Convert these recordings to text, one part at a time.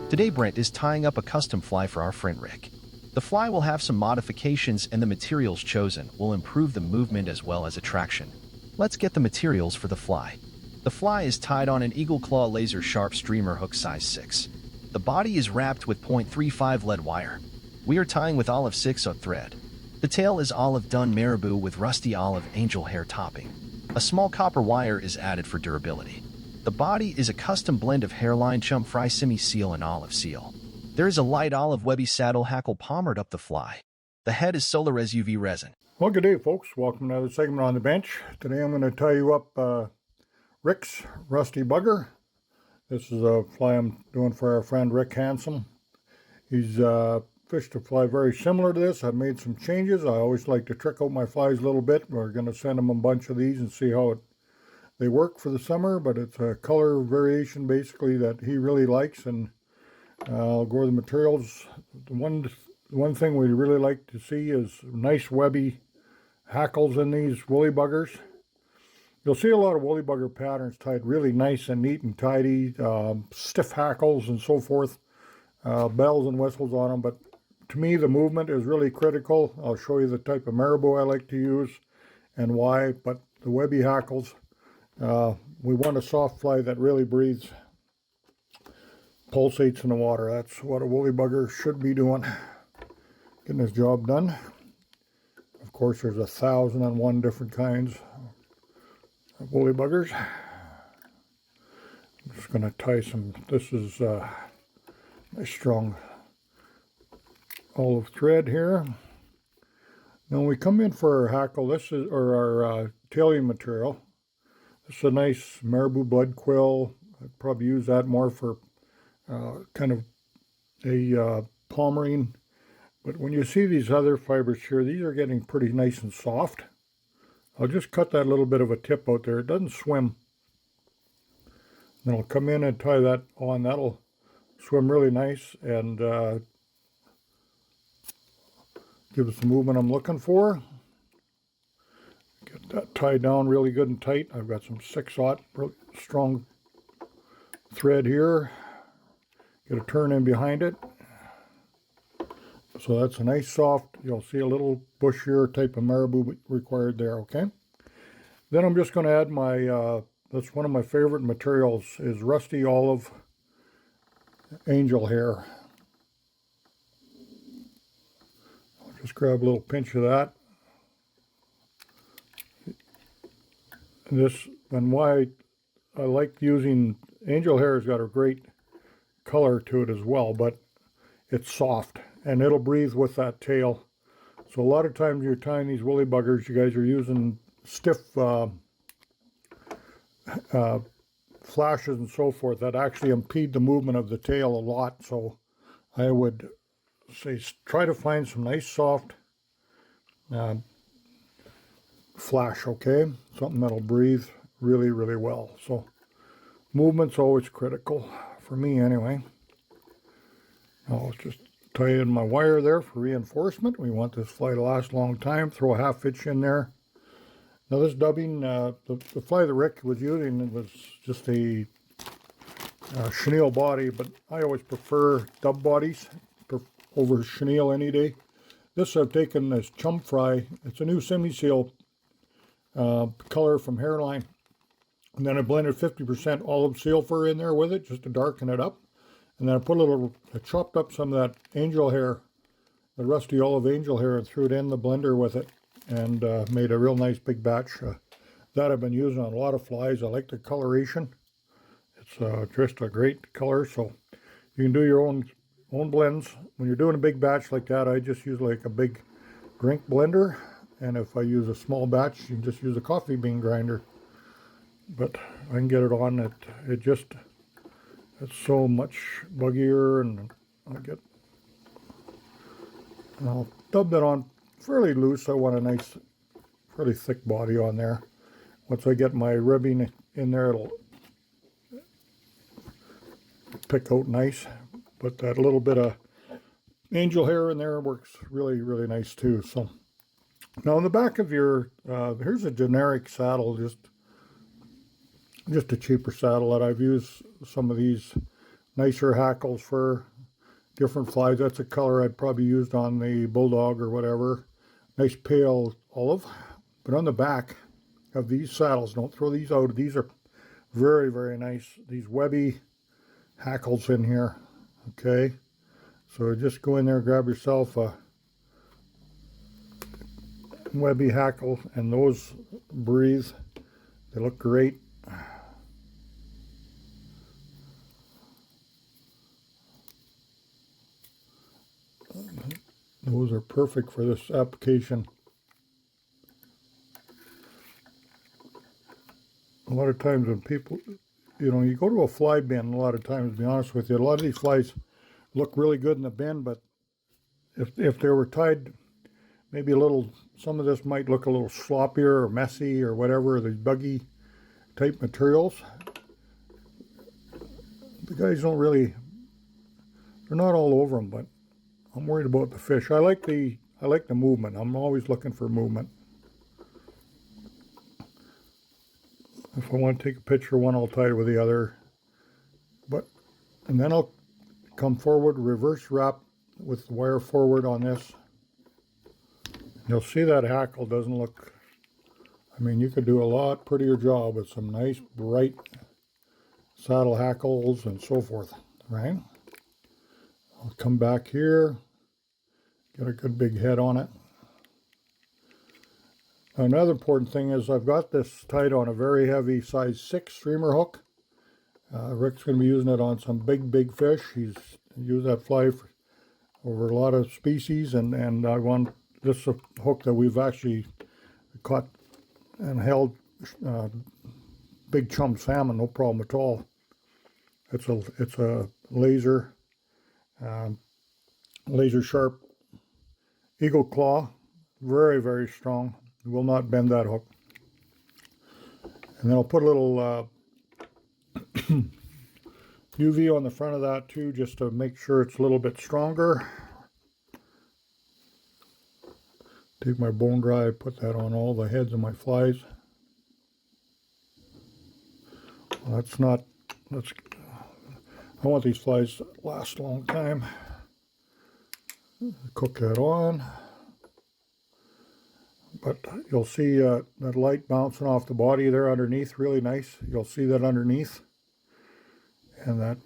Today Brent is tying up a custom fly for our friend Rick. The fly will have some modifications and the materials chosen will improve the movement as well as attraction. Let's get the materials for the fly. The fly is tied on an Eagle Claw laser sharp streamer hook size 6. The body is wrapped with .35 lead wire. We are tying with olive 6/0 thread. The tail is olive dun marabou with rusty olive angel hair topping. A small copper wire is added for durability. The body is a custom blend of hairline chump fry semi-seal and olive seal. There is a light olive webby saddle hackle palmered up the fly. The head is solar res UV resin. Well, good day, folks. Welcome to another segment on the bench. Today I'm going to tie you up Rick's Rusty Bugger. This is a fly I'm doing for our friend Rick Hansum. He's fished a fly very similar to this. I've made some changes. I always like to trick out my flies a little bit. We're going to send him a bunch of these and see how they work for the summer, but it's a color variation basically that he really likes, and I'll go over the materials. The one thing we really like to see is nice webby hackles in these woolly buggers. You'll see a lot of woolly bugger patterns tied really nice and neat and tidy, stiff hackles and so forth, bells and whistles on them, but to me the movement is really critical. I'll show you the type of marabou I like to use and why, but the webby hackles, we want a soft fly that really breathes, pulsates in the water. That's what a woolly bugger should be doing, getting his job done. Of course, there's 1,001 different kinds of woolly buggers. I'm just going to tie some, this is nice strong olive thread here. Now when we come in for our hackle, this is, or our tailing material, this is a nice marabou blood quill. I'd probably use that more for kind of a palmerine. But when you see these other fibers here, these are getting pretty nice and soft. I'll just cut that little bit of a tip out there. It doesn't swim. Then I'll come in and tie that on. That'll swim really nice and give us the movement I'm looking for. Get that tied down really good and tight. I've got some 6/0 really strong thread here. Get a turn in behind it. So that's a nice soft, you'll see a little bushier type of marabou required there, okay? Then I'm just going to add my, that's one of my favorite materials, is rusty olive angel hair. I'll just grab a little pinch of that. And why I like using angel hair, has got a great color to it as well, but it's soft and it'll breathe with that tail. So a lot of times you're tying these woolly buggers, you guys are using stiff flashes and so forth that actually impede the movement of the tail a lot. So I would say try to find some nice soft flash, okay? Something that'll breathe really, really well. So movement's always critical, for me anyway. I'll just tie in my wire there for reinforcement. We want this fly to last a long time. Throw a half inch in there. Now this dubbing, the fly that Rick was using was just a chenille body, but I always prefer dub bodies over chenille any day. This I've taken this chum fry. It's a new semi-seal color from Hairline. And then I blended 50% olive seal fur in there with it just to darken it up. And then I chopped up some of that angel hair, the rusty olive angel hair, and threw it in the blender with it, and made a real nice big batch. That I've been using on a lot of flies. I like the coloration. It's just a great color, so you can do your own blends. When you're doing a big batch like that, I just use like a big drink blender, and if I use a small batch, you can just use a coffee bean grinder. But I can get it on it. It's so much buggier, and I'll dub that on fairly loose. I want a nice, fairly thick body on there. Once I get my ribbing in there, it'll pick out nice. But that little bit of angel hair in there works really, really nice too. So now on the back of your, here's a generic saddle, just a cheaper saddle that I've used some of these nicer hackles for different flies. That's a color I'd probably used on the bulldog or whatever. Nice pale olive. But on the back of these saddles, don't throw these out. These are very, very nice. These webby hackles in here. Okay. So just go in there, grab yourself a webby hackle, and those breathe. They look great. Those are perfect for this application. A lot of times when people, you go to a fly bin, a lot of times, to be honest with you, a lot of these flies look really good in the bin, but if they were tied maybe a little, some of this might look a little sloppier or messy or whatever, the buggy type materials. The guys don't really, they're not all over them, but I'm worried about the fish. I like the movement. I'm always looking for movement. If I want to take a picture of one, I'll tie it with the other. And then I'll come forward, reverse wrap with the wire forward on this. You'll see that hackle doesn't look, I mean, you could do a lot prettier job with some nice bright saddle hackles and so forth, right? I'll come back here, get a good big head on it. Another important thing is I've got this tied on a very heavy size 6 streamer hook. Rick's going to be using it on some big fish. He's used that fly over a lot of species, and I want this hook that we've actually caught and held big chum salmon, no problem at all. It's a laser sharp eagle claw, very, very strong. It will not bend that hook. And then I'll put a little UV on the front of that too, just to make sure it's a little bit stronger. Take my bone dry, put that on all the heads of my flies. Well, I want these flies to last a long time. Cook that on. But you'll see that light bouncing off the body there underneath, really nice. You'll see that underneath. And that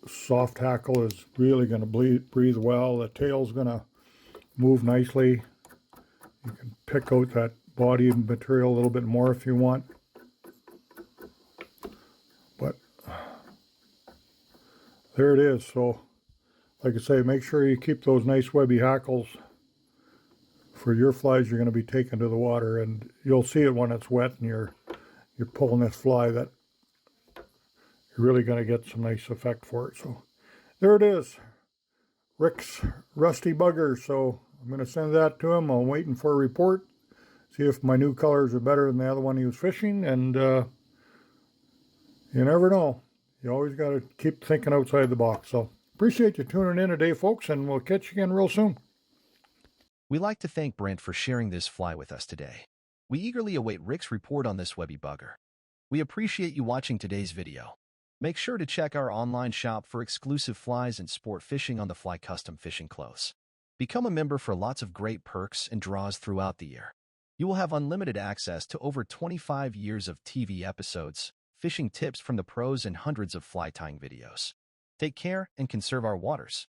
soft hackle is really going to breathe well. The tail's going to move nicely. You can pick out that body material a little bit more if you want. But there it is. So, like I say, make sure you keep those nice webby hackles for your flies you're going to be taking to the water, and you'll see it when it's wet and you're pulling this fly, that you're really going to get some nice effect for it. So there it is, Rick's rusty bugger. So I'm going to send that to him. I'm waiting for a report, see if my new colors are better than the other one he was fishing, and you never know. You always got to keep thinking outside the box. So appreciate you tuning in today, folks, and we'll catch you again real soon. We'd like to thank Brent for sharing this fly with us today. We eagerly await Rick's report on this webby bugger. We appreciate you watching today's video. Make sure to check our online shop for exclusive flies and sport fishing on the Fly custom fishing clothes. Become a member for lots of great perks and draws throughout the year. You will have unlimited access to over 25 years of TV episodes, fishing tips from the pros, and hundreds of fly tying videos. Take care and conserve our waters.